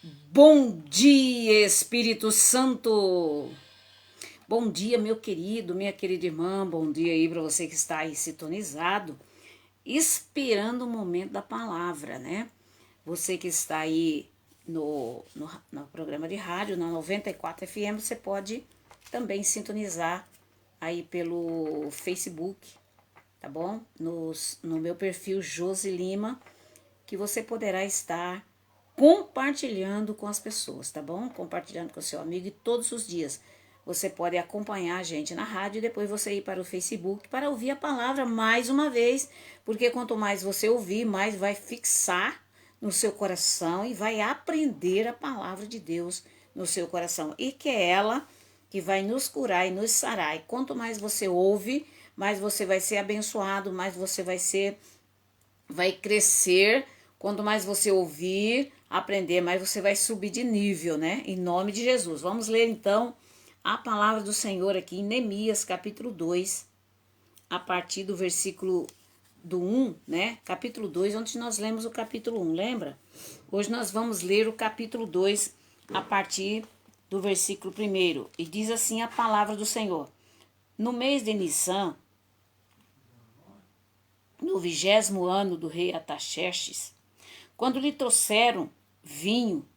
Bom dia, Espírito Santo! Bom dia, meu querido, minha querida irmã. Bom dia aí para você que está aí sintonizado, esperando o momento da palavra, né? Você que está aí no programa de rádio, na 94 FM, você pode também sintonizar aí pelo Facebook, tá bom? No meu perfil Josi Lima, que você poderá estar compartilhando com as pessoas, tá bom? Compartilhando com o seu amigo e todos os dias. Você pode acompanhar a gente na rádio e depois você ir para o Facebook para ouvir a palavra mais uma vez, porque quanto mais você ouvir, mais vai fixar no seu coração e vai aprender a palavra de Deus no seu coração. E que é ela que vai nos curar e nos sarar. E quanto mais você ouve, mais você vai ser abençoado, mais você vai crescer. Quanto mais você ouvir, aprender, mais você vai subir de nível, né? Em nome de Jesus. Vamos ler então a palavra do Senhor aqui em Neemias, capítulo 2, a partir do versículo do 1, né? Capítulo 2, onde nós lemos o capítulo 1, lembra? Hoje nós vamos ler o capítulo 2 a partir do versículo 1. E diz assim a palavra do Senhor: No mês de Nissan, no 20º ano do rei Artaxerxes, quando lhe trouxeram vinho,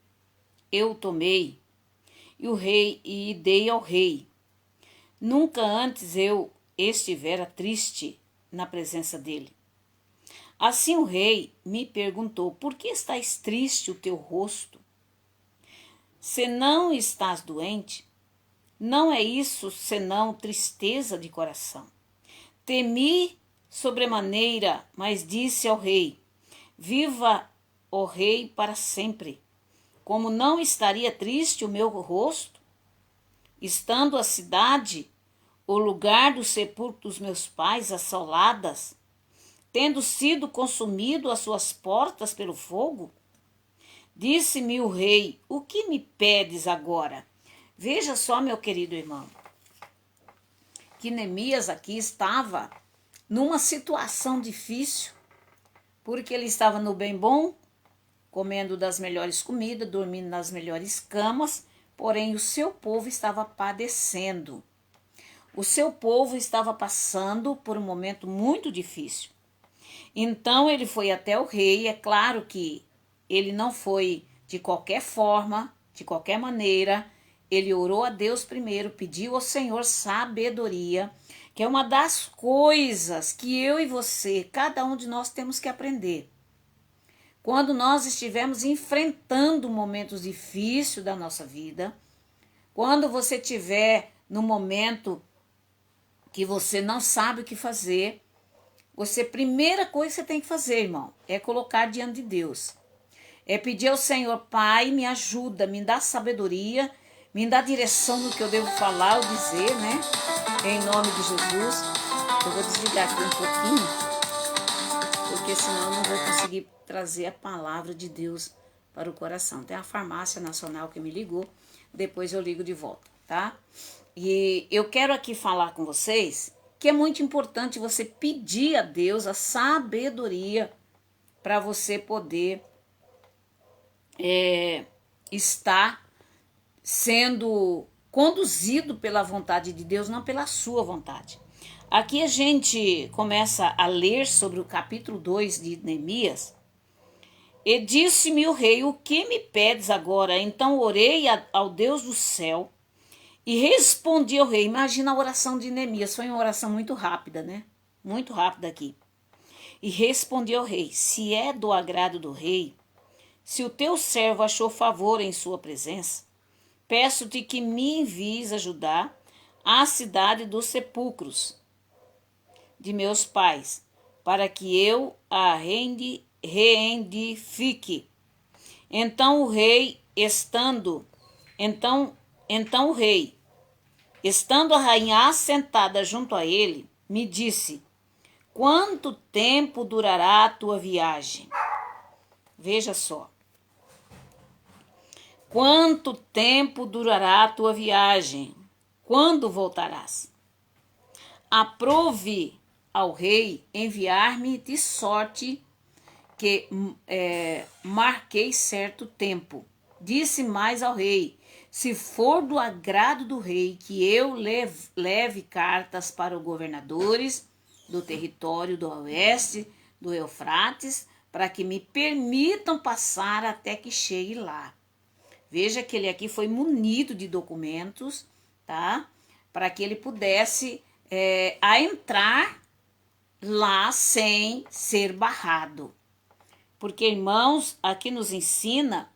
eu tomei, e dei ao rei. Nunca antes eu estivera triste na presença dele. Assim o rei me perguntou: por que estás triste o teu rosto? Se não estás doente, não é isso senão tristeza de coração. Temi sobremaneira, mas disse ao rei: viva o rei para sempre. Como não estaria triste o meu rosto, estando a cidade, o lugar do sepulcro dos meus pais assoladas, tendo sido consumido as suas portas pelo fogo? Disse-me o rei: o que me pedes agora? Veja só, meu querido irmão, que Neemias aqui estava numa situação difícil, porque ele estava no bem bom, comendo das melhores comidas, dormindo nas melhores camas, porém o seu povo estava padecendo. O seu povo estava passando por um momento muito difícil. Então ele foi até o rei. É claro que ele não foi de qualquer forma, de qualquer maneira. Ele orou a Deus primeiro, pediu ao Senhor sabedoria, que é uma das coisas que eu e você, cada um de nós temos que aprender. Quando nós estivermos enfrentando momentos difíceis da nossa vida, quando você estiver no momento que você não sabe o que fazer, primeira coisa que você tem que fazer, irmão, é colocar diante de Deus. É pedir ao Senhor: Pai, me ajuda, me dá sabedoria, me dá direção no que eu devo falar ou dizer, né? Em nome de Jesus. Eu vou desligar aqui um pouquinho, porque senão eu não vou conseguir trazer a palavra de Deus para o coração. Tem a Farmácia Nacional que me ligou, depois eu ligo de volta, tá? E eu quero aqui falar com vocês que é muito importante você pedir a Deus a sabedoria para você poder estar sendo conduzido pela vontade de Deus, não pela sua vontade. Aqui a gente começa a ler sobre o capítulo 2 de Neemias. E disse-me o rei: o que me pedes agora? Então orei ao Deus do céu e respondi ao rei. Imagina a oração de Neemias, foi uma oração muito rápida, né? Muito rápida aqui. E respondi ao rei: se é do agrado do rei, se o teu servo achou favor em sua presença, peço-te que me envies ajudar a cidade dos sepulcros de meus pais, para que eu a reedifique. Então o rei, estando a rainha assentada junto a ele, me disse: quanto tempo durará a tua viagem? Veja só. Quanto tempo durará a tua viagem? Quando voltarás? Aprove ao rei enviar-me de sorte que marquei certo tempo. Disse mais ao rei: se for do agrado do rei que eu leve cartas para os governadores do território do oeste do Eufrates, para que me permitam passar até que chegue lá. Veja que ele aqui foi munido de documentos, tá? Para que ele pudesse entrar lá sem ser barrado. Porque, irmãos, aqui nos ensina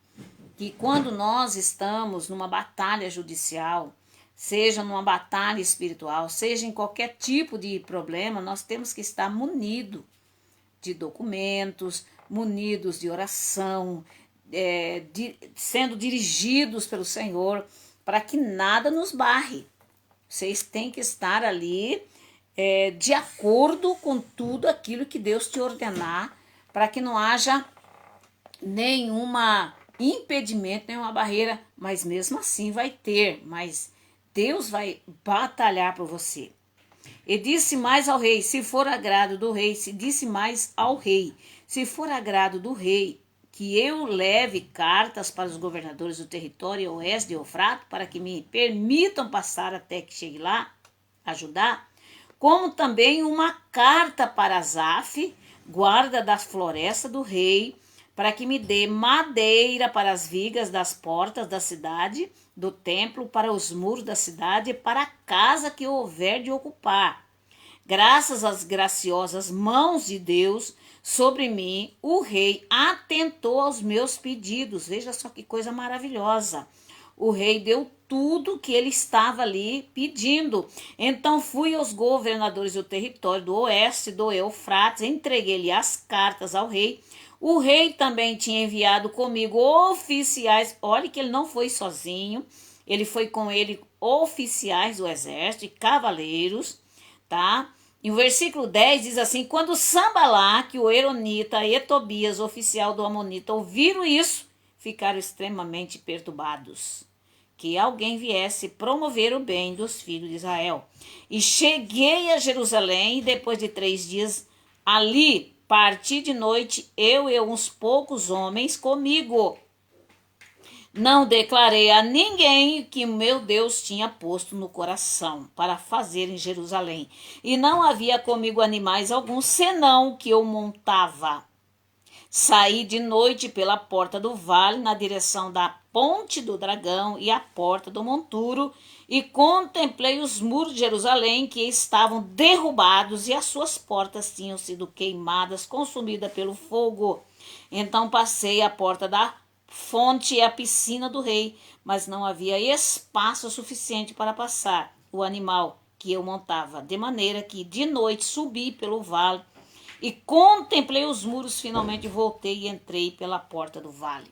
que quando nós estamos numa batalha judicial, seja numa batalha espiritual, seja em qualquer tipo de problema, nós temos que estar munidos de documentos, munidos de oração, sendo dirigidos pelo Senhor, para que nada nos barre. Vocês têm que estar ali de acordo com tudo aquilo que Deus te ordenar, para que não haja nenhuma impedimento, nenhuma barreira, mas mesmo assim vai ter, mas Deus vai batalhar por você. E disse mais ao rei, se for agrado do rei, se for agrado do rei, que eu leve cartas para os governadores do território oeste de Eufrates, para que me permitam passar até que chegue lá, ajudar, como também uma carta para Asaf, guarda da floresta do rei, para que me dê madeira para as vigas das portas da cidade, do templo, para os muros da cidade e para a casa que houver de ocupar. Graças às graciosas mãos de Deus sobre mim, o rei atentou aos meus pedidos. Veja só que coisa maravilhosa. O rei deu tudo que ele estava ali pedindo. Então fui aos governadores do território do oeste do Eufrates, entreguei-lhe as cartas ao rei. O rei também tinha enviado comigo oficiais. Olha que ele não foi sozinho. Ele foi com ele oficiais do exército e cavaleiros, tá? E o versículo 10 diz assim: quando Sanbalaque, o Eronita, e Tobias, oficial do Amonita, ouviram isso, ficaram extremamente perturbados, que alguém viesse promover o bem dos filhos de Israel. E cheguei a Jerusalém, e depois de 3 dias ali, parti de noite, eu e uns poucos homens comigo. Não declarei a ninguém que meu Deus tinha posto no coração para fazer em Jerusalém. E não havia comigo animais alguns, senão o que eu montava. Saí de noite pela porta do vale, na direção da ponte do dragão e a porta do monturo, e contemplei os muros de Jerusalém, que estavam derrubados, e as suas portas tinham sido queimadas, consumidas pelo fogo. Então passei a porta da fonte e a piscina do rei, mas não havia espaço suficiente para passar o animal que eu montava, de maneira que de noite subi pelo vale e contemplei os muros. Finalmente voltei e entrei pela porta do vale.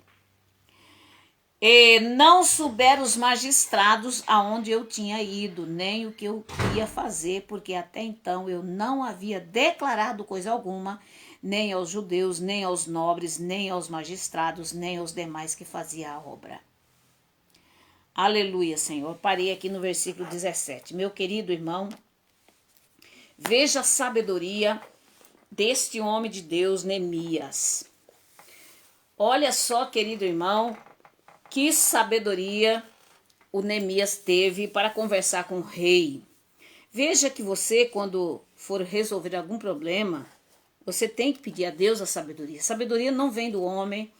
E não souberam os magistrados aonde eu tinha ido, nem o que eu ia fazer, porque até então eu não havia declarado coisa alguma, nem aos judeus, nem aos nobres, nem aos magistrados, nem aos demais que faziam a obra. Aleluia, Senhor. Parei aqui no versículo 17. Meu querido irmão, veja a sabedoria deste homem de Deus, Neemias. Olha só, querido irmão, que sabedoria o Neemias teve para conversar com o rei. Veja que você, quando for resolver algum problema, você tem que pedir a Deus a sabedoria. Sabedoria não vem do homem,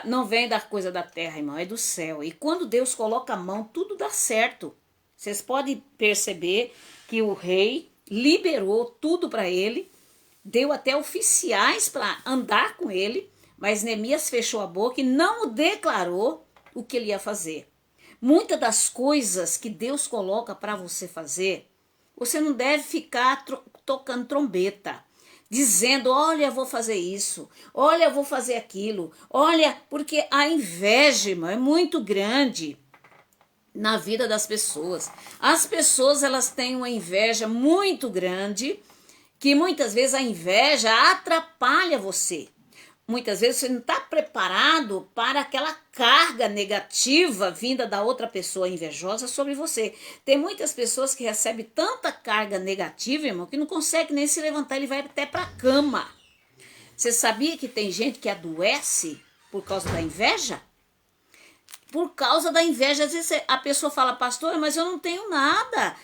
não vem da coisa da terra, irmão, é do céu. E quando Deus coloca a mão, tudo dá certo. Vocês podem perceber que o rei liberou tudo para ele, deu até oficiais para andar com ele, mas Neemias fechou a boca e não declarou o que ele ia fazer. Muitas das coisas que Deus coloca para você fazer, você não deve ficar tocando trombeta, dizendo, olha, eu vou fazer isso, olha, eu vou fazer aquilo, olha, porque a inveja, irmão, é muito grande na vida das pessoas. As pessoas, elas têm uma inveja muito grande, que muitas vezes a inveja atrapalha você. Muitas vezes você não está preparado para aquela carga negativa vinda da outra pessoa invejosa sobre você. Tem muitas pessoas que recebem tanta carga negativa, irmão, que não consegue nem se levantar, ele vai até para a cama. Você sabia que tem gente que adoece por causa da inveja? por causa da inveja. Às vezes a pessoa fala, pastor, mas eu não tenho nada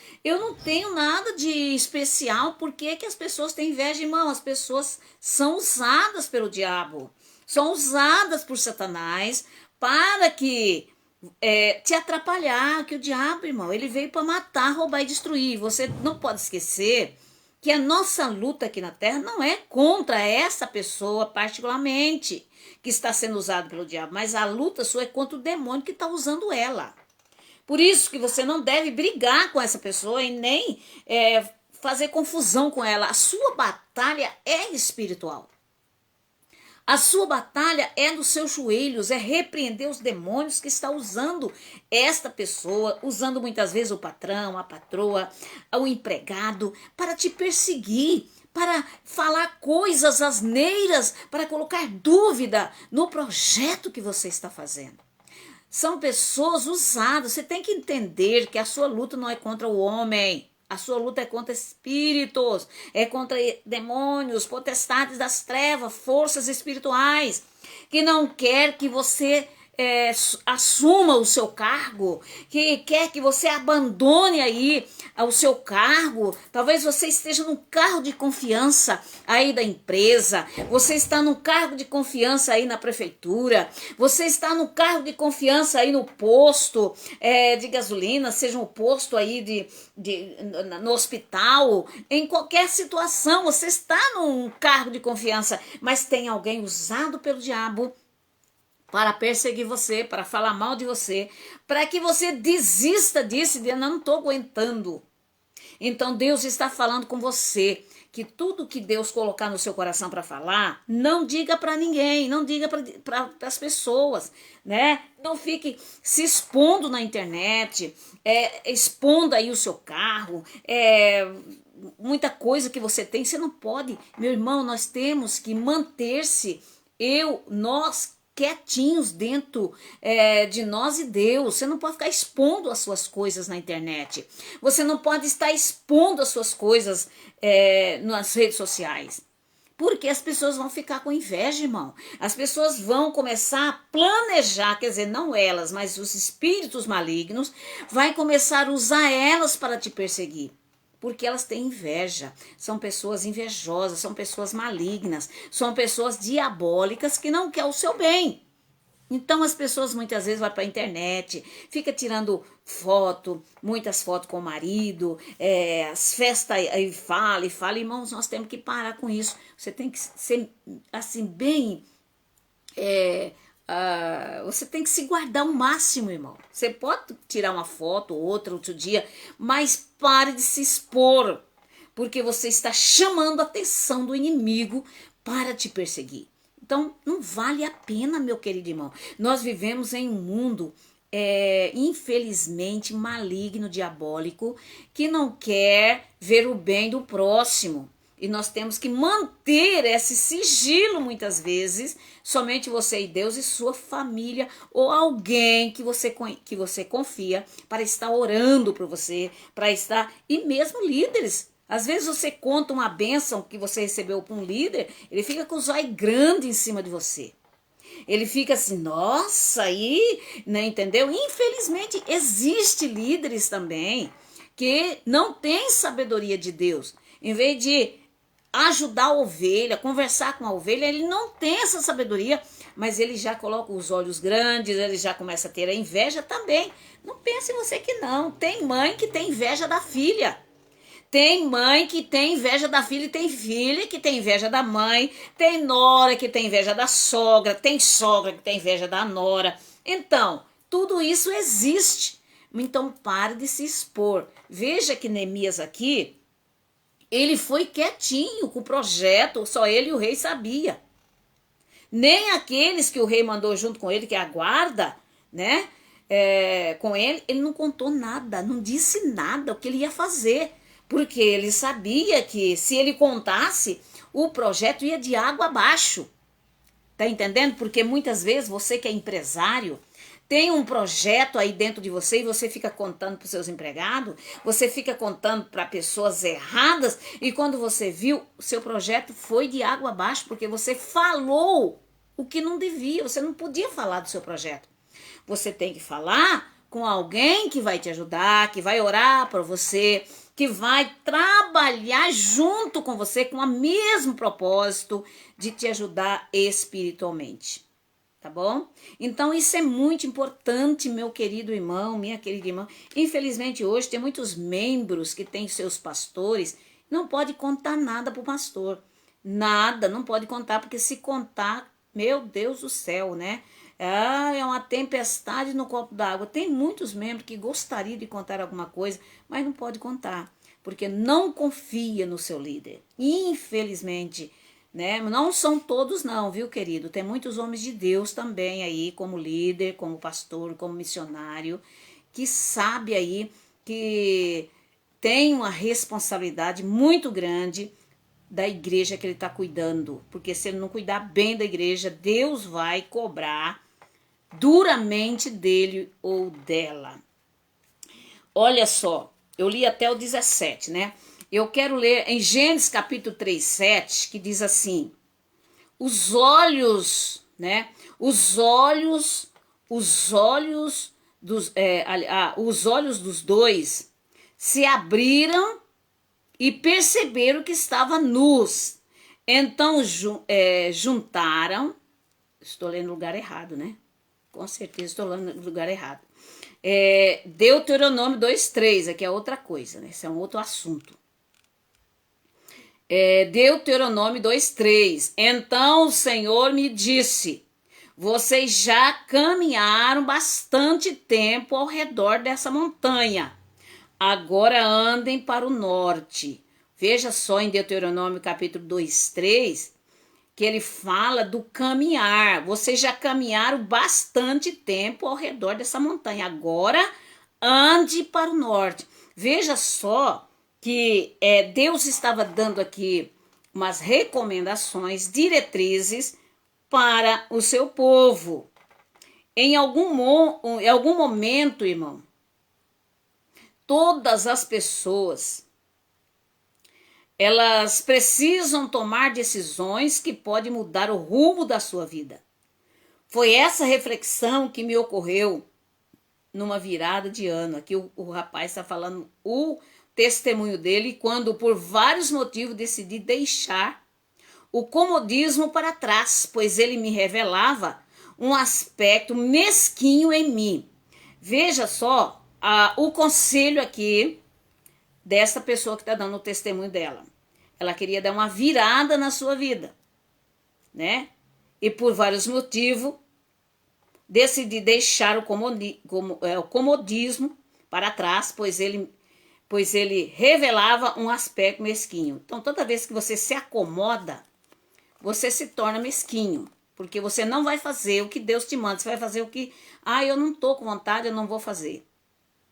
de especial. Por que que as pessoas têm inveja, irmão? As pessoas são usadas pelo diabo, são usadas por Satanás para que te atrapalhar, que o diabo, irmão, ele veio para matar, roubar e destruir. Você não pode esquecer que a nossa luta aqui na terra não é contra essa pessoa particularmente que está sendo usada pelo diabo, mas a luta sua é contra o demônio que está usando ela. Por isso que você não deve brigar com essa pessoa e nem fazer confusão com ela. A sua batalha é espiritual. A sua batalha é nos seus joelhos, é repreender os demônios que está usando esta pessoa, usando muitas vezes o patrão, a patroa, o empregado, para te perseguir, para falar coisas asneiras, para colocar dúvida no projeto que você está fazendo. São pessoas usadas. Você tem que entender que a sua luta não é contra o homem. A sua luta é contra espíritos, é contra demônios, potestades das trevas, forças espirituais, que não quer que você assuma o seu cargo, que quer que você abandone aí o seu cargo. Talvez você esteja num cargo de confiança aí da empresa, você está num cargo de confiança aí na prefeitura, você está no cargo de confiança aí no posto de gasolina, seja um posto aí no hospital, em qualquer situação, você está num cargo de confiança, mas tem alguém usado pelo diabo para perseguir você, para falar mal de você, para que você desista disso e diga, não estou aguentando. Então Deus está falando com você, que tudo que Deus colocar no seu coração para falar, não diga para ninguém, não diga para as pessoas, né? Não fique se expondo na internet, expondo aí o seu carro, muita coisa que você tem, você não pode. Meu irmão, nós temos que manter-se, nós quietinhos dentro de nós e Deus. Você não pode ficar expondo as suas coisas na internet. Você não pode estar expondo as suas coisas nas redes sociais. Porque as pessoas vão ficar com inveja, irmão. As pessoas vão começar a planejar, quer dizer, não elas, mas os espíritos malignos, vai começar a usar elas para te perseguir. Porque elas têm inveja, são pessoas invejosas, são pessoas malignas, são pessoas diabólicas que não querem o seu bem. Então as pessoas muitas vezes vão para a internet, fica tirando foto, muitas fotos com o marido, as festas aí fala, irmãos, nós temos que parar com isso. Você tem que ser assim bem... você tem que se guardar ao máximo, irmão. Você pode tirar uma foto, outro dia, mas pare de se expor, porque você está chamando a atenção do inimigo para te perseguir. Então, não vale a pena, meu querido irmão. Nós vivemos em um mundo, infelizmente, maligno, diabólico, que não quer ver o bem do próximo. E nós temos que manter esse sigilo, muitas vezes, somente você e Deus e sua família, ou alguém que você confia, para estar orando por você, para estar, e mesmo líderes. Às vezes você conta uma bênção que você recebeu para um líder, ele fica com os olhos grandes em cima de você. Ele fica assim, nossa, aí, né, entendeu? Infelizmente, existe líderes também que não têm sabedoria de Deus. Em vez de ajudar a ovelha, conversar com a ovelha, ele não tem essa sabedoria, mas ele já coloca os olhos grandes, ele já começa a ter a inveja também. Não pense você que não. Tem mãe que tem inveja da filha. Tem mãe que tem inveja da filha e tem filha que tem inveja da mãe. Tem nora que tem inveja da sogra. Tem sogra que tem inveja da nora. Então, tudo isso existe. Então, pare de se expor. Veja que Neemias aqui, ele foi quietinho com o projeto, só ele e o rei sabia. Nem aqueles que o rei mandou junto com ele, que é a guarda, né? Com ele não contou nada, não disse nada o que ele ia fazer. Porque ele sabia que se ele contasse, o projeto ia de água abaixo. Tá entendendo? Porque muitas vezes você que é empresário, tem um projeto aí dentro de você e você fica contando para os seus empregados, você fica contando para pessoas erradas e quando você viu, o seu projeto foi de água abaixo porque você falou o que não devia, você não podia falar do seu projeto. Você tem que falar com alguém que vai te ajudar, que vai orar por você, que vai trabalhar junto com você com o mesmo propósito de te ajudar espiritualmente. Tá bom? Então isso é muito importante, meu querido irmão, minha querida irmã. Infelizmente hoje tem muitos membros que têm seus pastores, não pode contar nada pro pastor. Nada, não pode contar, porque se contar, meu Deus do céu, né? Ah, é uma tempestade no copo d'água. Tem muitos membros que gostariam de contar alguma coisa, mas não pode contar, porque não confia no seu líder. Infelizmente, né? Não são todos não, viu, querido? Tem muitos homens de Deus também aí, como líder, como pastor, como missionário, que sabe aí que tem uma responsabilidade muito grande da igreja que ele está cuidando, porque se ele não cuidar bem da igreja, Deus vai cobrar duramente dele ou dela. Olha só, eu li até o 17, né? Eu quero ler em Gênesis capítulo 3, 7, que diz assim: os olhos, né? Os olhos os olhos dos dois se abriram e perceberam que estavam nus. Então juntaram. Estou lendo no lugar errado, né? Com certeza estou lendo no lugar errado. Deuteronômio 2:3, aqui é outra coisa, né? Esse é um outro assunto. Deuteronômio 2:3. Então o Senhor me disse: vocês já caminharam bastante tempo ao redor dessa montanha. Agora andem para o norte. Veja só em Deuteronômio capítulo 2:3, que ele fala do caminhar. Vocês já caminharam bastante tempo ao redor dessa montanha. Agora ande para o norte. Veja só que Deus estava dando aqui umas recomendações, diretrizes para o seu povo. Em algum momento, irmão, todas as pessoas, elas precisam tomar decisões que podem mudar o rumo da sua vida. Foi essa reflexão que me ocorreu numa virada de ano. Aqui o rapaz está falando o testemunho dele quando, por vários motivos, decidi deixar o comodismo para trás, pois ele me revelava um aspecto mesquinho em mim. Veja só o conselho aqui dessa pessoa que está dando o testemunho dela. Ela queria dar uma virada na sua vida, né? E por vários motivos, decidi deixar o comodismo para trás, pois ele revelava um aspecto mesquinho. Então, toda vez que você se acomoda, você se torna mesquinho, porque você não vai fazer o que Deus te manda, você vai fazer o que, eu não tô com vontade, eu não vou fazer.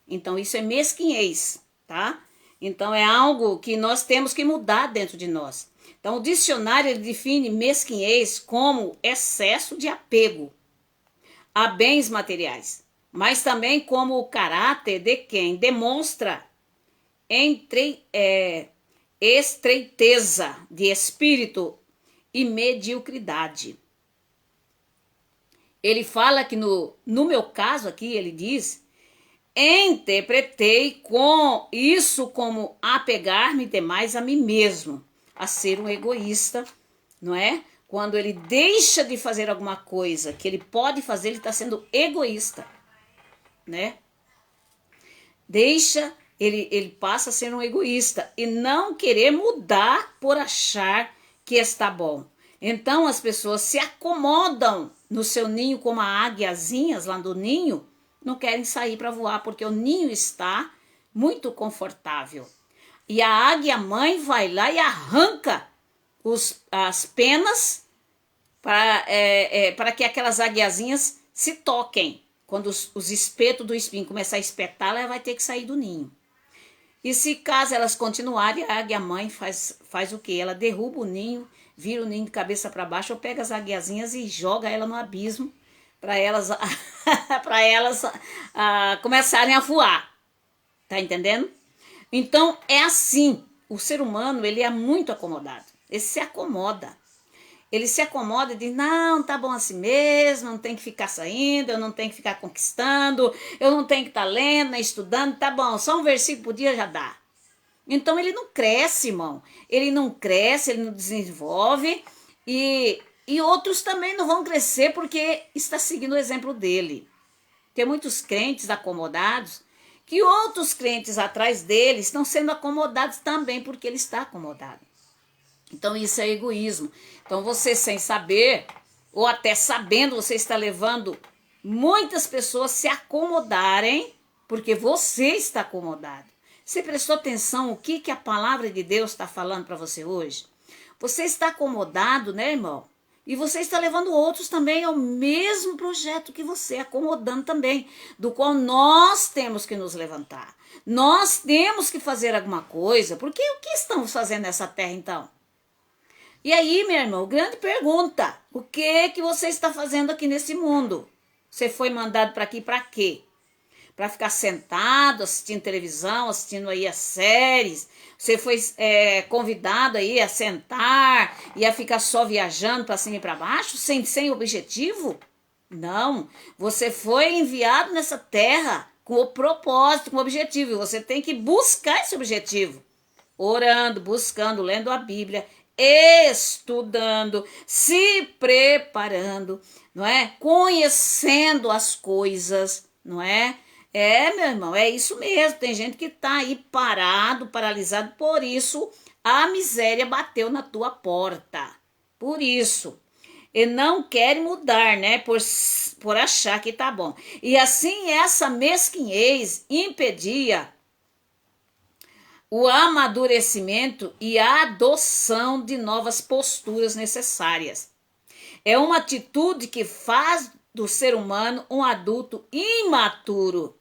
Então, isso é mesquinhez, tá? Então, é algo que nós temos que mudar dentro de nós. Então, o dicionário ele define mesquinhez como excesso de apego a bens materiais, mas também como o caráter de quem demonstra estreiteza de espírito e mediocridade. Ele fala que no meu caso aqui, ele diz: interpretei com isso como apegar-me demais a mim mesmo, a ser um egoísta, não é? Quando ele deixa de fazer alguma coisa que ele pode fazer, ele está sendo egoísta, né? Ele passa a ser um egoísta e não querer mudar por achar que está bom. Então as pessoas se acomodam no seu ninho como a águiazinhas lá do ninho, não querem sair para voar porque o ninho está muito confortável. E a águia mãe vai lá e arranca as penas para que aquelas aguiazinhas se toquem. Quando os espetos do espinho começar a espetar, ela vai ter que sair do ninho. E se caso elas continuarem, a águia mãe faz o quê? Ela derruba o ninho, vira o ninho de cabeça para baixo, ou pega as aguiazinhas e joga ela no abismo para elas, começarem a voar. Tá entendendo? Então, é assim. O ser humano, ele é muito acomodado. Ele se acomoda. ele se acomoda e diz, não, tá bom assim mesmo, não tem que ficar saindo, eu não tenho que ficar conquistando, eu não tenho que estar lendo, nem estudando, tá bom, só um versículo por dia já dá. Então ele não cresce, irmão, ele não cresce, ele não desenvolve e outros também não vão crescer porque está seguindo o exemplo dele. Tem muitos crentes acomodados que outros crentes atrás dele estão sendo acomodados também porque ele está acomodado. Então isso é egoísmo. Então você sem saber, ou até sabendo, você está levando muitas pessoas a se acomodarem porque você está acomodado. Você prestou atenção o que a palavra de Deus está falando para você hoje? Você está acomodado, né, irmão? E você está levando outros também ao mesmo projeto que você, acomodando também, do qual nós temos que nos levantar. Nós temos que fazer alguma coisa, porque o que estamos fazendo nessa terra então? E aí, meu irmão, grande pergunta, o que você está fazendo aqui nesse mundo? Você foi mandado para aqui para quê? Para ficar sentado, assistindo televisão, assistindo aí as séries. Você foi convidado aí a sentar e a ficar só viajando para cima e para baixo, sem objetivo? Não, você foi enviado nessa terra com o propósito, com o objetivo. E você tem que buscar esse objetivo. Orando, buscando, lendo a Bíblia, estudando, se preparando, não é? Conhecendo as coisas, não é? Meu irmão, é isso mesmo. Tem gente que tá aí parado, paralisado. Por isso, a miséria bateu na tua porta. Por isso. E não quer mudar, né? Por achar que tá bom. E assim, essa mesquinhez impedia o amadurecimento e a adoção de novas posturas necessárias. É uma atitude que faz do ser humano um adulto imaturo.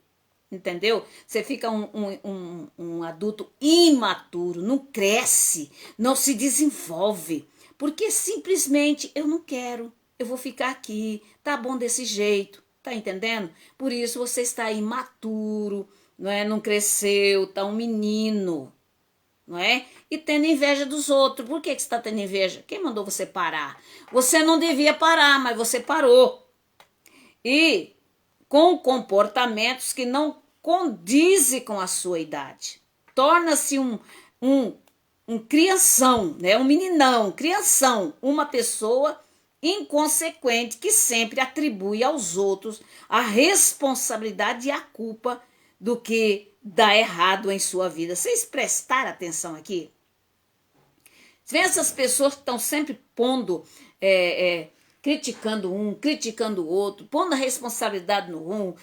Entendeu? Você fica um adulto imaturo, não cresce, não se desenvolve, porque simplesmente eu não quero, eu vou ficar aqui, tá bom desse jeito, tá entendendo? Por isso você está imaturo, não é? Não cresceu, tá um menino, não é? E tendo inveja dos outros. Por que você está tendo inveja? Quem mandou você parar? Você não devia parar, mas você parou. E com comportamentos que não condizem com a sua idade. Torna-se um crianção, né? Um meninão, crianção, uma pessoa inconsequente que sempre atribui aos outros a responsabilidade e a culpa do que dá errado em sua vida. Vocês prestaram atenção aqui? Vê essas pessoas que estão sempre pondo, criticando um, criticando o outro, pondo a responsabilidade no um.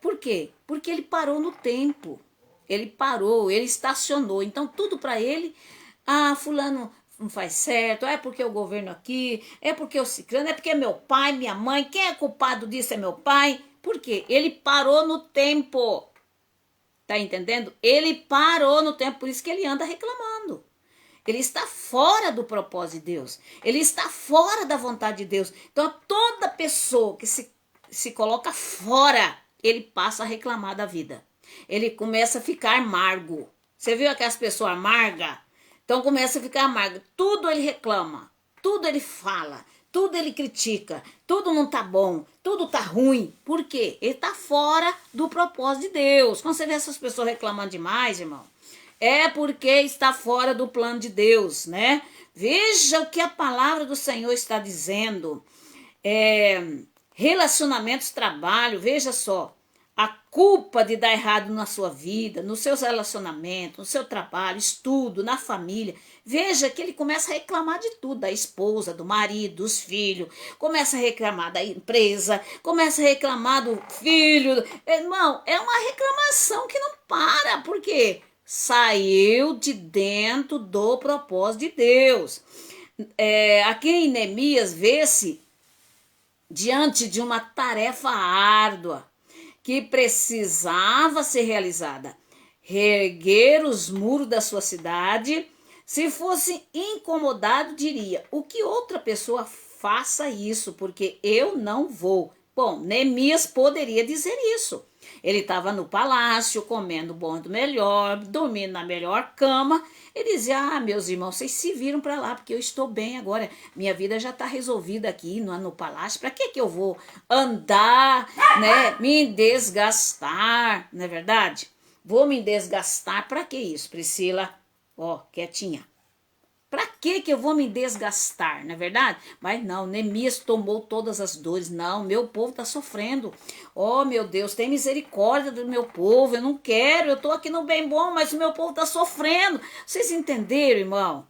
Por quê? Porque ele parou no tempo. Ele parou, ele estacionou. Então, tudo para ele, fulano não faz certo, é porque o governo aqui, é porque o ciclano, é porque é meu pai, minha mãe, quem é culpado disso é meu pai. Por quê? Ele parou no tempo. Tá entendendo? Ele parou no tempo, por isso que ele anda reclamando. Ele está fora do propósito de Deus. Ele está fora da vontade de Deus. Então, toda pessoa que se coloca fora, ele passa a reclamar da vida. Ele começa a ficar amargo. Você viu aquelas pessoas amargas? Então, começa a ficar amargo. Tudo ele reclama. Tudo ele fala. Tudo ele critica. Tudo não tá bom. Tudo tá ruim. Por quê? Ele tá fora do propósito de Deus. Quando você vê essas pessoas reclamando demais, irmão, é porque está fora do plano de Deus, né? Veja o que a palavra do Senhor está dizendo. Relacionamentos, trabalho, veja só. A culpa de dar errado na sua vida, nos seus relacionamentos, no seu trabalho, estudo, na família. Veja que ele começa a reclamar de tudo, da esposa, do marido, dos filhos. Começa a reclamar da empresa, começa a reclamar do filho. Irmão, é uma reclamação que não para. Por quê? Saiu de dentro do propósito de Deus. Aqui em Neemias vê-se diante de uma tarefa árdua que precisava ser realizada. Reerguer os muros da sua cidade. Se fosse incomodado, diria, o que outra pessoa faça isso, porque eu não vou. Bom, Neemias poderia dizer isso. Ele estava no palácio, comendo bom do melhor, dormindo na melhor cama. Ele dizia, meus irmãos, vocês se viram para lá, porque eu estou bem agora. Minha vida já está resolvida aqui no palácio. Para que eu vou andar, né, me desgastar, não é verdade? Vou me desgastar, para que isso, Priscila? Ó, quietinha. Para que eu vou me desgastar, não é verdade? Mas não, Neemias tomou todas as dores. Não, meu povo está sofrendo. Oh, meu Deus, tem misericórdia do meu povo. Eu não quero, eu estou aqui no bem bom, mas o meu povo está sofrendo. Vocês entenderam, irmão?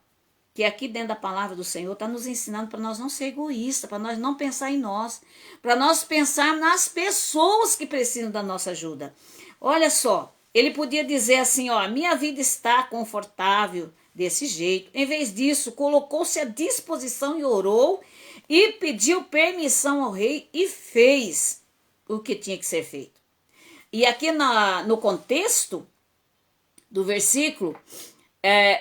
Que aqui dentro da palavra do Senhor está nos ensinando para nós não ser egoístas, para nós não pensar em nós, para nós pensar nas pessoas que precisam da nossa ajuda. Olha só, ele podia dizer assim, ó, minha vida está confortável, desse jeito. Em vez disso, colocou-se à disposição e orou e pediu permissão ao rei e fez o que tinha que ser feito. E aqui no contexto do versículo,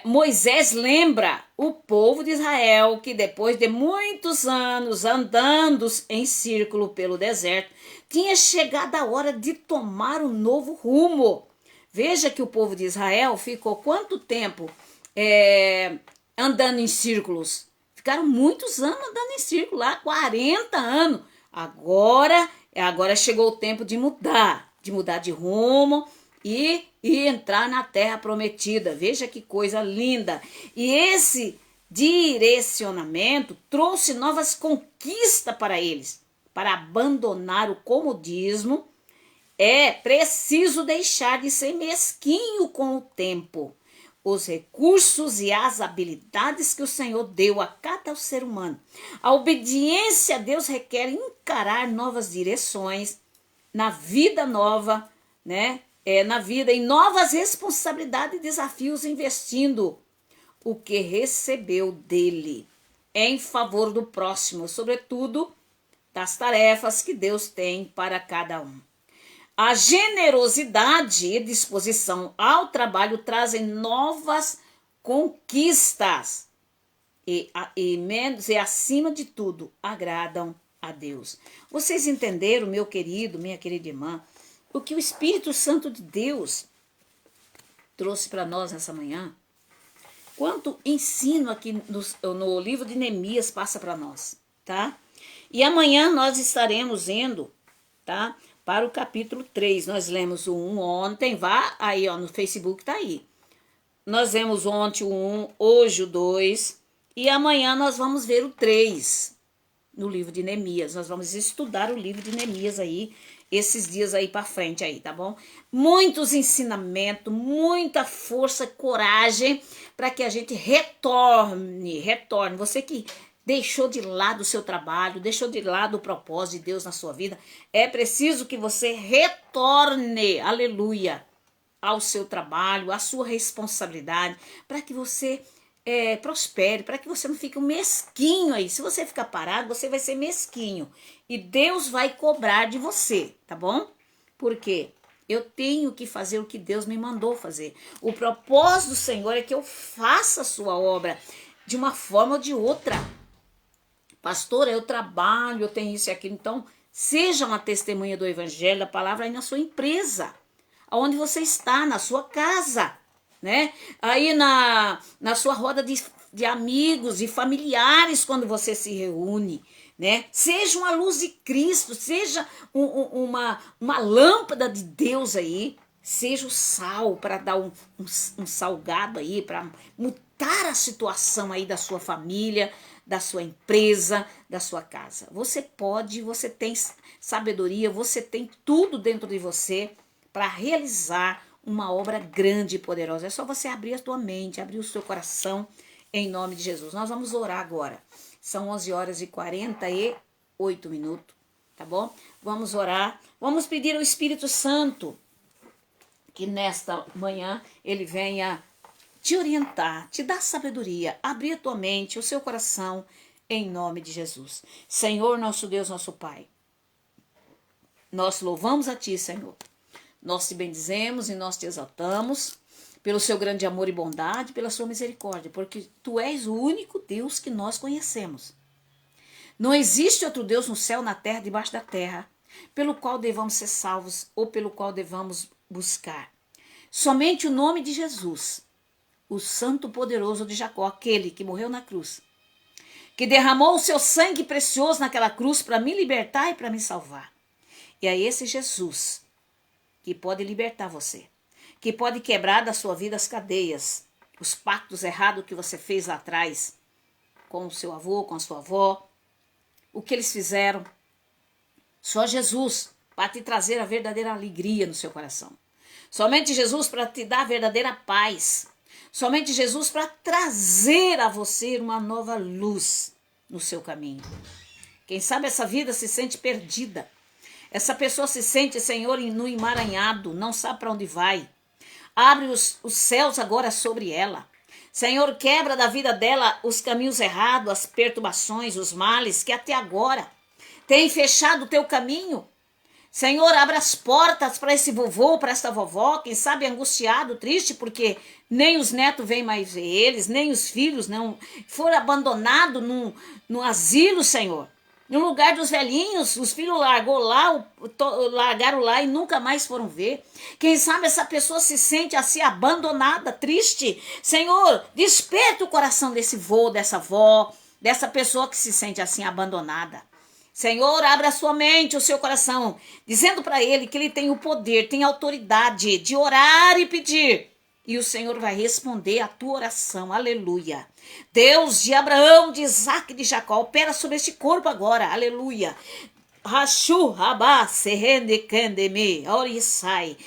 Moisés lembra o povo de Israel que depois de muitos anos andando em círculo pelo deserto, tinha chegado a hora de tomar um novo rumo. Veja que o povo de Israel ficou quanto tempo andando em círculos? Ficaram muitos anos andando em círculo, lá 40 anos. Agora chegou o tempo de mudar de rumo e entrar na terra prometida. Veja que coisa linda. E esse direcionamento trouxe novas conquistas para eles. Para abandonar o comodismo, é preciso deixar de ser mesquinho com o tempo. Os recursos e as habilidades que o Senhor deu a cada ser humano. A obediência a Deus requer encarar novas direções na vida nova, né? Na vida, em novas responsabilidades e desafios, investindo o que recebeu dele em favor do próximo, sobretudo das tarefas que Deus tem para cada um. A generosidade e disposição ao trabalho trazem novas conquistas e acima de tudo, agradam a Deus. Vocês entenderam, meu querido, minha querida irmã, o que o Espírito Santo de Deus trouxe para nós nessa manhã? Quanto ensino aqui no livro de Neemias passa para nós, tá? E amanhã nós estaremos indo, tá? Para o capítulo 3, nós lemos o 1 ontem, vá aí ó, no Facebook, tá aí. Nós vemos ontem o 1, hoje o 2, e amanhã nós vamos ver o 3 no livro de Neemias. Nós vamos estudar o livro de Neemias aí, esses dias aí para frente aí, tá bom? Muitos ensinamentos, muita força, coragem, para que a gente retorne. Você que deixou de lado o seu trabalho, deixou de lado o propósito de Deus na sua vida, é preciso que você retorne, aleluia, ao seu trabalho, à sua responsabilidade, para que você prospere, para que você não fique um mesquinho aí. Se você ficar parado, você vai ser mesquinho. E Deus vai cobrar de você, tá bom? Por quê? Eu tenho que fazer o que Deus me mandou fazer. O propósito do Senhor é que eu faça a sua obra de uma forma ou de outra. Pastora, eu trabalho, eu tenho isso e aquilo. Então, seja uma testemunha do Evangelho, da palavra aí na sua empresa. Onde você está, na sua casa, né? Aí na sua roda de amigos e familiares, quando você se reúne, né? Seja uma luz de Cristo, seja uma lâmpada de Deus aí, seja o sal para dar um salgado aí, para mudar a situação aí da sua família, da sua empresa, da sua casa. Você pode, você tem sabedoria, você tem tudo dentro de você para realizar uma obra grande e poderosa. É só você abrir a tua mente, abrir o seu coração, em nome de Jesus. Nós vamos orar agora. São 11 horas e 48 minutos, tá bom? Vamos orar, vamos pedir ao Espírito Santo que nesta manhã ele venha te orientar, te dar sabedoria, abrir a tua mente, o seu coração, em nome de Jesus. Senhor, nosso Deus, nosso Pai, nós louvamos a Ti, Senhor. Nós te bendizemos e nós te exaltamos pelo seu grande amor e bondade, pela sua misericórdia, porque Tu és o único Deus que nós conhecemos. Não existe outro Deus no céu, na terra, debaixo da terra. pelo qual devamos ser salvos ou pelo qual devamos buscar. Somente o nome de Jesus, o Santo Poderoso de Jacó, aquele que morreu na cruz, que derramou o seu sangue precioso naquela cruz para me libertar e para me salvar. E é esse Jesus que pode libertar você, que pode quebrar da sua vida as cadeias, os pactos errados que você fez lá atrás, com o seu avô, com a sua avó, o que eles fizeram. Só Jesus para te trazer a verdadeira alegria no seu coração. Somente Jesus para te dar a verdadeira paz. Somente Jesus para trazer a você uma nova luz no seu caminho. Quem sabe essa vida se sente perdida. Essa pessoa se sente, Senhor, no emaranhado, não sabe para onde vai. Abre os céus agora sobre ela. Senhor, quebra da vida dela os caminhos errados, as perturbações, os males que até agora tem fechado o teu caminho. Senhor, abra as portas para esse vovô, para essa vovó, quem sabe angustiado, triste, porque nem os netos vêm mais ver eles, nem os filhos não foram abandonados no asilo, Senhor. No lugar dos velhinhos, os filhos largaram lá e nunca mais foram ver. Quem sabe essa pessoa se sente assim abandonada, triste. Senhor, desperta o coração desse vô, dessa avó, dessa pessoa que se sente assim abandonada. Senhor, abra a sua mente, o seu coração, dizendo para ele que ele tem o poder, tem a autoridade de orar e pedir. E o Senhor vai responder a tua oração, aleluia. Deus de Abraão, de Isaac e de Jacó, opera sobre este corpo agora, aleluia. Rachu, rabá, serrende, candeme, orissai,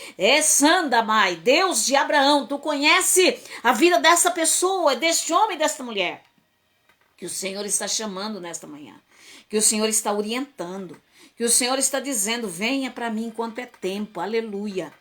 sandamai, Deus de Abraão, tu conhece a vida dessa pessoa, deste homem e desta mulher, que o Senhor está chamando nesta manhã, que o Senhor está orientando, que o Senhor está dizendo, venha para mim enquanto é tempo, aleluia.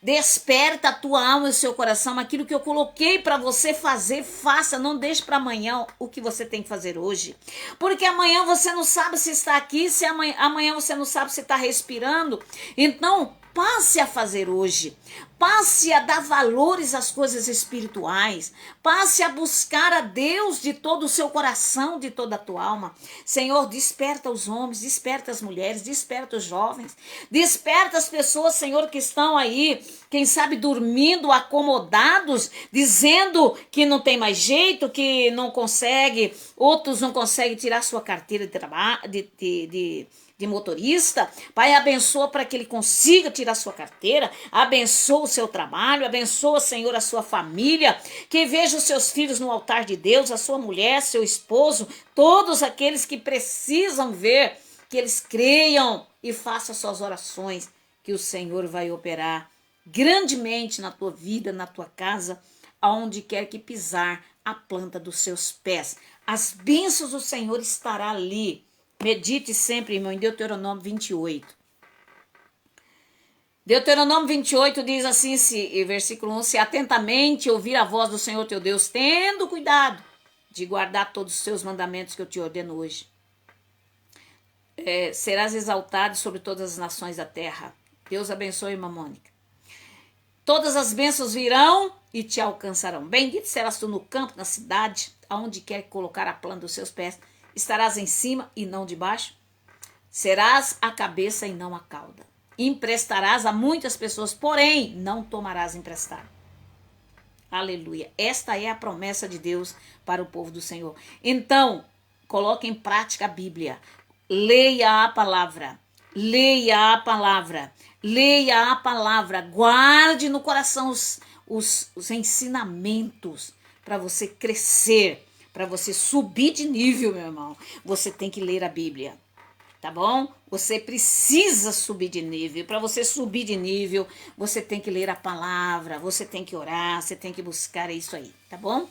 Desperta a tua alma e o seu coração, aquilo que eu coloquei para você fazer, faça, não deixe para amanhã o que você tem que fazer hoje, porque amanhã você não sabe se está aqui, se amanhã você não sabe se está respirando, então passe a fazer hoje, passe a dar valores às coisas espirituais, passe a buscar a Deus de todo o seu coração, de toda a tua alma. Senhor, desperta os homens, desperta as mulheres, desperta os jovens, desperta as pessoas, Senhor, que estão aí, quem sabe dormindo, acomodados, dizendo que não tem mais jeito, que não consegue, outros não conseguem tirar sua carteira de trabalho, de motorista. Pai, abençoa para que ele consiga tirar sua carteira, abençoa o seu trabalho, abençoa, Senhor, a sua família, que veja os seus filhos no altar de Deus, a sua mulher, seu esposo, todos aqueles que precisam ver, que eles creiam e façam suas orações, que o Senhor vai operar grandemente na tua vida, na tua casa, aonde quer que pisar a planta dos seus pés. As bênçãos do Senhor estará ali. Medite sempre, irmão, em Deuteronômio 28. Deuteronômio 28 diz assim, versículo 1, se atentamente ouvir a voz do Senhor teu Deus, tendo cuidado de guardar todos os seus mandamentos que eu te ordeno hoje, serás exaltado sobre todas as nações da terra. Deus abençoe, irmã Mônica. Todas as bênçãos virão e te alcançarão. Bendito serás tu no campo, na cidade, aonde quer colocar a planta dos seus pés. Estarás em cima e não debaixo. Serás a cabeça e não a cauda. Emprestarás a muitas pessoas, porém não tomarás emprestado. Aleluia. Esta é a promessa de Deus para o povo do Senhor. Então, coloque em prática a Bíblia. Leia a palavra. Leia a palavra. Leia a palavra. Guarde no coração os ensinamentos para você crescer. Para você subir de nível, meu irmão, você tem que ler a Bíblia, tá bom? Você precisa subir de nível. Para você subir de nível, você tem que ler a palavra, você tem que orar, você tem que buscar isso aí, tá bom?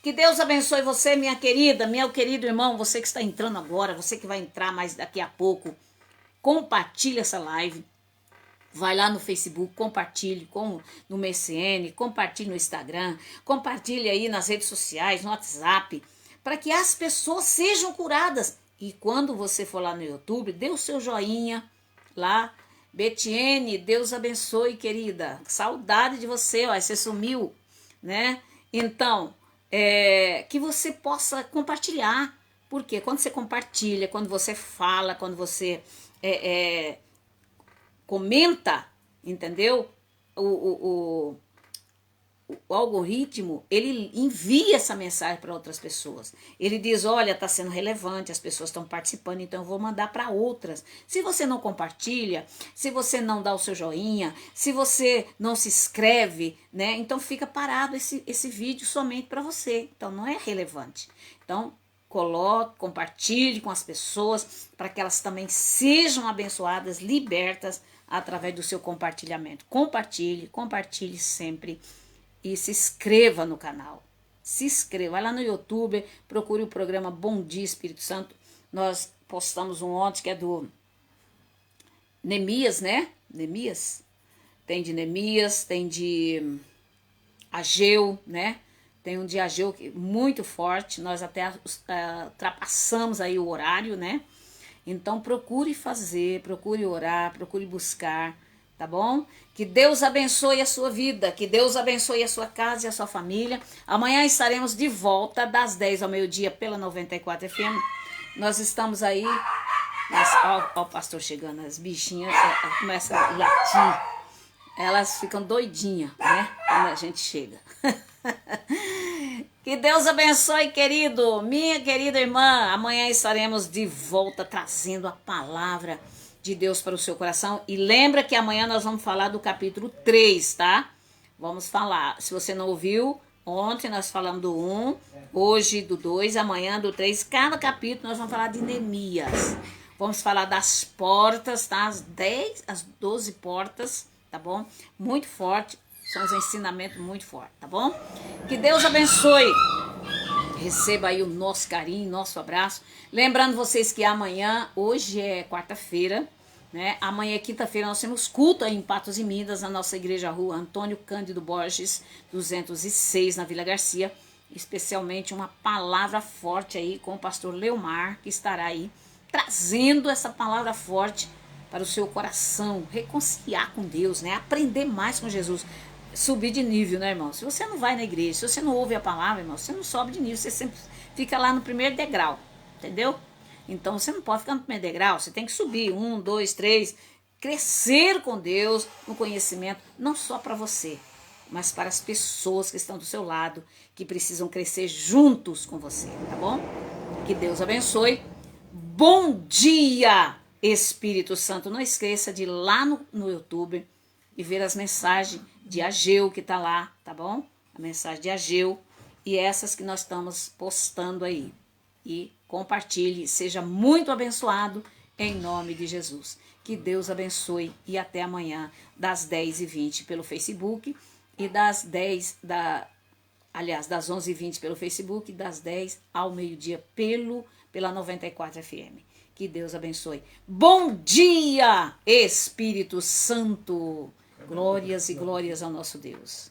Que Deus abençoe você, minha querida, meu querido irmão, você que está entrando agora, você que vai entrar mais daqui a pouco. Compartilha essa live. Vai lá no Facebook, compartilhe no MSN, compartilhe no Instagram, compartilhe aí nas redes sociais, no WhatsApp, para que as pessoas sejam curadas. E quando você for lá no YouTube, dê o seu joinha lá. Betiene, Deus abençoe, querida. Saudade de você, ó, você sumiu, né? Então, que você possa compartilhar. Porque quando você compartilha, quando você fala, quando você comenta, entendeu? O algoritmo, ele envia essa mensagem para outras pessoas. Ele diz, olha, está sendo relevante, as pessoas estão participando, então eu vou mandar para outras. Se você não compartilha, se você não dá o seu joinha, se você não se inscreve, né? Então fica parado esse vídeo somente para você. Então não é relevante. Então coloque, compartilhe com as pessoas para que elas também sejam abençoadas, libertas através do seu compartilhamento. Compartilhe sempre. E se inscreva no canal. Se inscreva. Vai lá no YouTube, procure o programa Bom Dia Espírito Santo. Nós postamos um ontem que é do Neemias, né? Neemias. Tem de Neemias, tem de Ageu, né? Tem um de Ageu muito forte. Nós até ultrapassamos aí o horário, né? Então procure fazer, procure orar, procure buscar. Tá bom? Que Deus abençoe a sua vida, que Deus abençoe a sua casa e a sua família. Amanhã estaremos de volta das 10 ao meio-dia pela 94 FM. Nós estamos aí, ó o pastor chegando, as bichinhas começam a latir. Elas ficam doidinhas, né? Quando a gente chega. Que Deus abençoe, querido, minha querida irmã. Amanhã estaremos de volta trazendo a palavra de Deus para o seu coração. E lembra que amanhã nós vamos falar do capítulo 3, tá? Vamos falar. Se você não ouviu, ontem nós falamos do 1, hoje do 2, amanhã do 3. Cada capítulo nós vamos falar de Neemias. Vamos falar das portas, tá? As 12 portas, tá bom? Muito forte. São os ensinamentos muito fortes, tá bom? Que Deus abençoe. Receba aí o nosso carinho, nosso abraço. Lembrando vocês que amanhã, hoje é quarta-feira, né? Amanhã é quinta-feira, nós temos culto aí em Patos e Minas, na nossa igreja rua Antônio Cândido Borges, 206, na Vila Garcia. Especialmente uma palavra forte aí com o pastor Leomar, que estará aí trazendo essa palavra forte para o seu coração, reconciliar com Deus, né? Aprender mais com Jesus. Subir de nível, né, irmão? Se você não vai na igreja, se você não ouve a palavra, irmão, você não sobe de nível, você sempre fica lá no primeiro degrau, entendeu? Então você não pode ficar no primeiro degrau, você tem que subir, 1, 2, 3, crescer com Deus no conhecimento, não só para você, mas para as pessoas que estão do seu lado, que precisam crescer juntos com você, tá bom? Que Deus abençoe. Bom dia, Espírito Santo. Não esqueça de ir lá no YouTube e ver as mensagens de Ageu que tá lá, tá bom? A mensagem de Ageu e essas que nós estamos postando aí. E compartilhe, seja muito abençoado em nome de Jesus. Que Deus abençoe e até amanhã das 10h20 pelo Facebook e das 11h20 pelo Facebook e das 10 ao meio-dia pela 94 FM. Que Deus abençoe. Bom dia, Espírito Santo. Glórias e glórias ao nosso Deus.